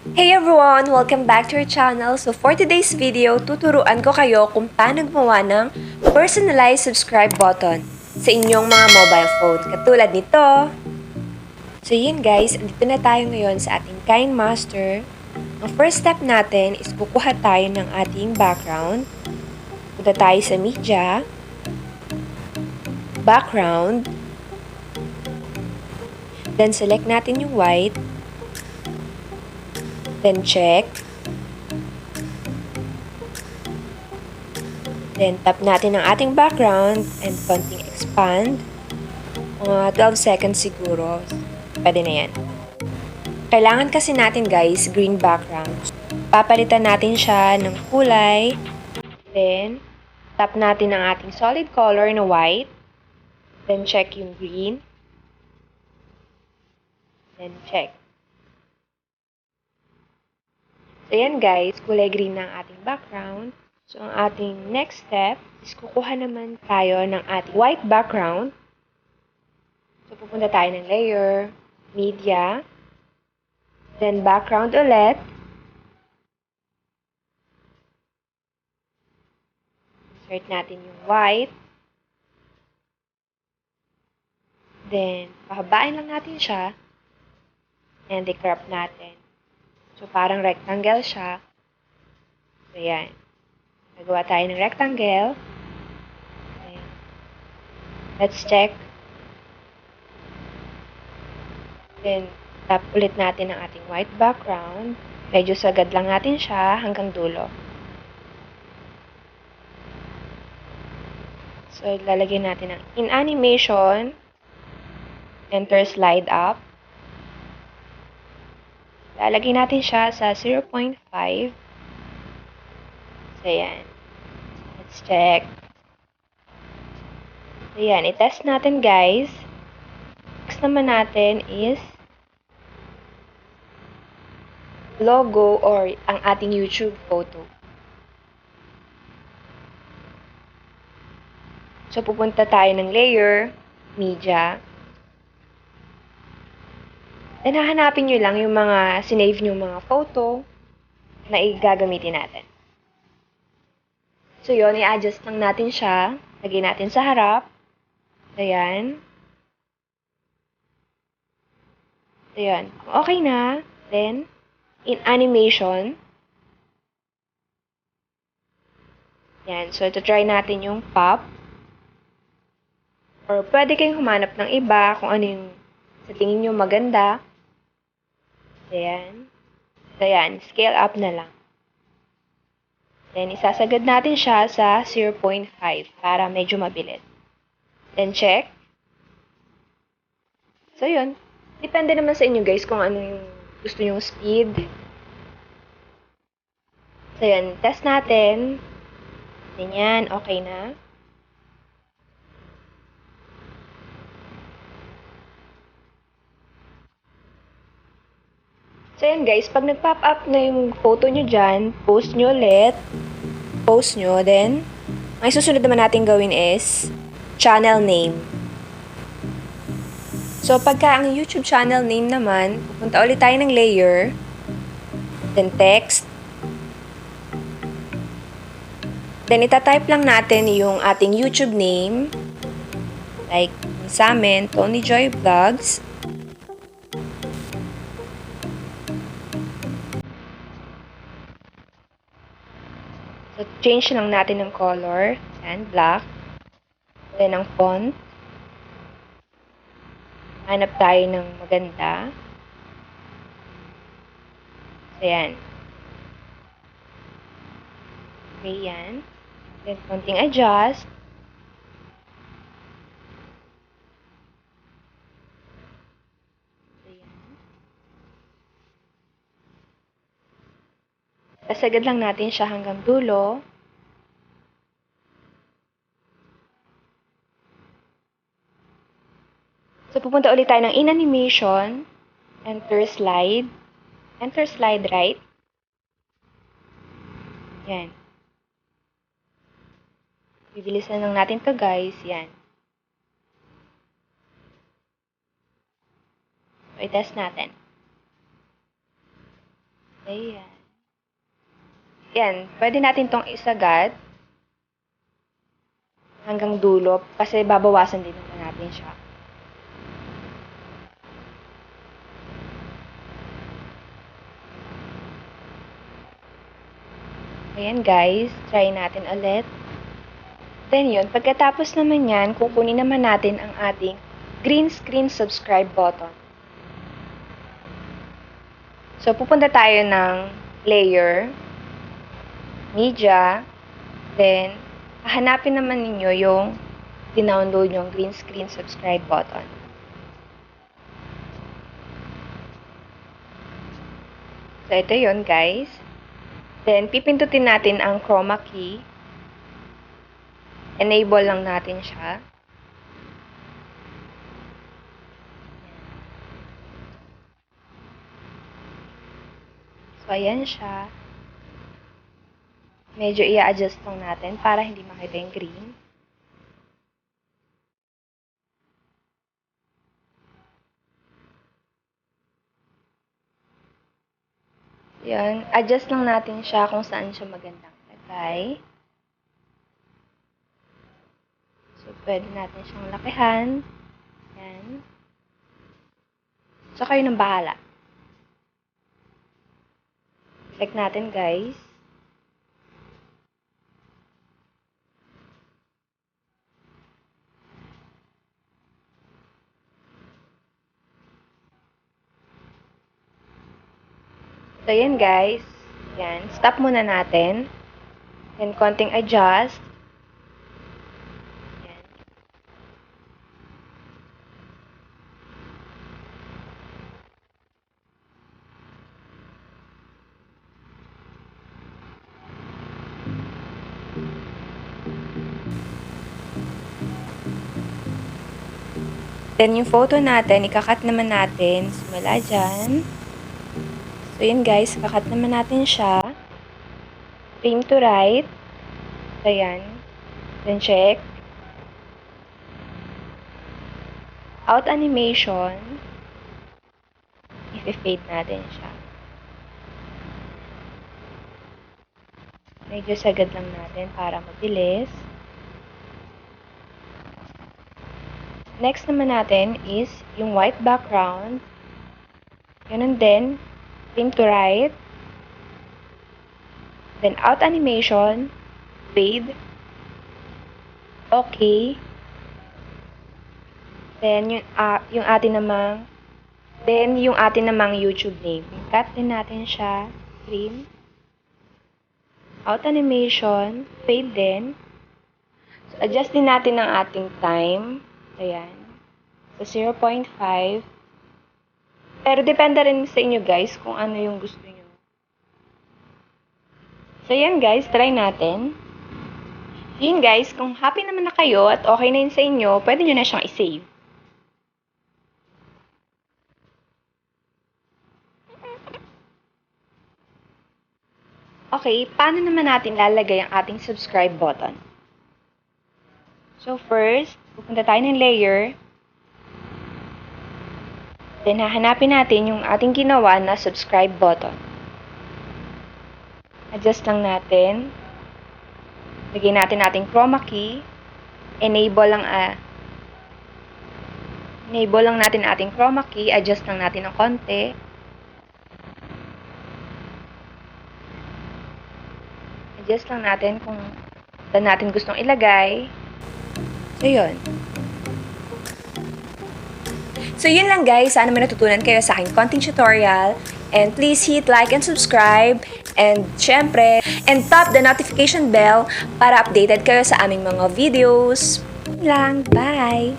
Hey everyone! Welcome back to our channel. So for today's video, tuturuan ko kayo kung paano gumawa ng personalized subscribe button sa inyong mga mobile phone. Katulad nito. So yun guys, andito na tayo ngayon sa ating Kind Master. Ang first step natin is kukuha tayo ng ating background. Punta tayo sa media, background, then select natin yung white, then check. Then, tap natin ang ating background and konting expand. Mga 12 seconds siguro. Pwede na yan. Kailangan kasi natin guys, green background. Papalitan natin siya ng kulay. Then, tap natin ang ating solid color na white. Then, check yung green. Then, check. So, yan guys, kulay green na ang ating background. So, ang ating next step is kukuha naman tayo ng ating white background. So, pupunta tayo ng layer, media, then background ulit. Insert natin yung white. Then, pahabain lang natin siya. And i-crop natin. So, parang rectangle siya. So, yan. Nagawa tayo ng rectangle. Ayan. Let's check. Then, tap ulit natin ang ating white background. Medyo sagad lang natin siya hanggang dulo. So, lalagyan natin ng in animation. Enter slide up. Lalagyan natin siya sa 0.5. So, ayan. Let's check. So, ayan. I-test natin, guys. Next naman natin is logo or ang ating YouTube photo. So, pupunta tayo ng layer, media. Then, hahanapin nyo lang yung mga sinave nyo mga photo na igagamitin natin. So, yun, i-adjust lang natin siya. Lagyan natin sa harap. Ayan. Ayan. Kung okay na, then, in animation. Ayan. So, ito try natin yung pop. Or, pwede kayong humanap ng iba kung ano yung sa tingin nyo maganda. Ayan. So, ayan. Scale up na lang. Then, isasagad natin siya sa 0.5 para medyo mabilis. Then, check. So, yun. Depende naman sa inyo, guys, kung ano yung gusto nyong speed. So, yun. Test natin. Ganyan. Okay na. So, yan guys, pag nag-pop up na yung photo nyo dyan, post nyo ulit. Post nyo, then, ang susunod naman natin gawin is channel name. So, pagka ang YouTube channel name naman, pupunta ulit tayo ng layer, then text. Then, itatype lang natin yung ating YouTube name. Like, sa amin, Tony Joy Vlogs. So, change lang natin ng color. Yan, black. Then, ang font. Hanap tayo ng maganda. So, yan. Okay, yan. Then, konting adjust. So, yan. Sasagad lang natin siya hanggang dulo. So, pupunta ulit tayo ng in animation. Enter slide. Enter slide right. Yan. Bibilisan lang natin to guys. Yan. So, i-test natin. Ayan. Yan, pwede natin tong isagad hanggang dulo kasi babawasan din naman natin siya. Ayan guys, try natin ulit. Then yun, pagkatapos naman yan, kukunin naman natin ang ating green screen subscribe button. So, pupunta tayo ng layer, media, then hahanapin naman ninyo yung dinownload yung green screen subscribe button. So, ito yun guys. Then, pipindutin natin ang chroma key. Enable lang natin siya. So, ayan siya. Medyo i-adjust lang natin para hindi makita yung green. Yan, adjust lang natin siya kung saan siya magandang lagay. So, pwede natin siyang lakihan. Yan. So, kayo nang bahala. Select natin, guys. So, yan, guys. Yan. Stop muna natin. Then, konting adjust. Yan. Then, yung photo natin, ikakat naman natin. Simula dyan. So, yun guys, kakat naman natin siya. Frame to right. So, yan. Then, check. Out animation. I-fade natin siya. Medyo sagad lang natin para mabilis. Next naman natin is yung white background. Ganun din. Frame to right. Then, out animation. Fade. Okay. Then, yung atin namang YouTube name. Cut din natin siya. Trim. Out animation. Fade din. So, adjust din natin ang ating time. Ayan. So, 0.5. Pero, depende rin sa inyo, guys, kung ano yung gusto nyo. So, yan, guys. Try natin. Yun, guys. Kung happy naman na kayo at okay na yun sa inyo, pwede nyo na siyang i-save. Okay, paano naman natin lalagay ang ating subscribe button? So, first, pupunta tayo ng layer. Then, hahanapin natin yung ating ginawa na subscribe button. Adjust lang natin. Lagyan natin ating chroma key. Enable lang natin ating chroma key. Adjust lang natin ng konti. Adjust lang natin kung saan natin gustong ilagay. So, yun. So, yun lang guys. Sana may natutunan kayo sa aking content tutorial. And please hit like and subscribe. And syempre, and tap the notification bell para updated kayo sa aming mga videos. Yun lang. Bye!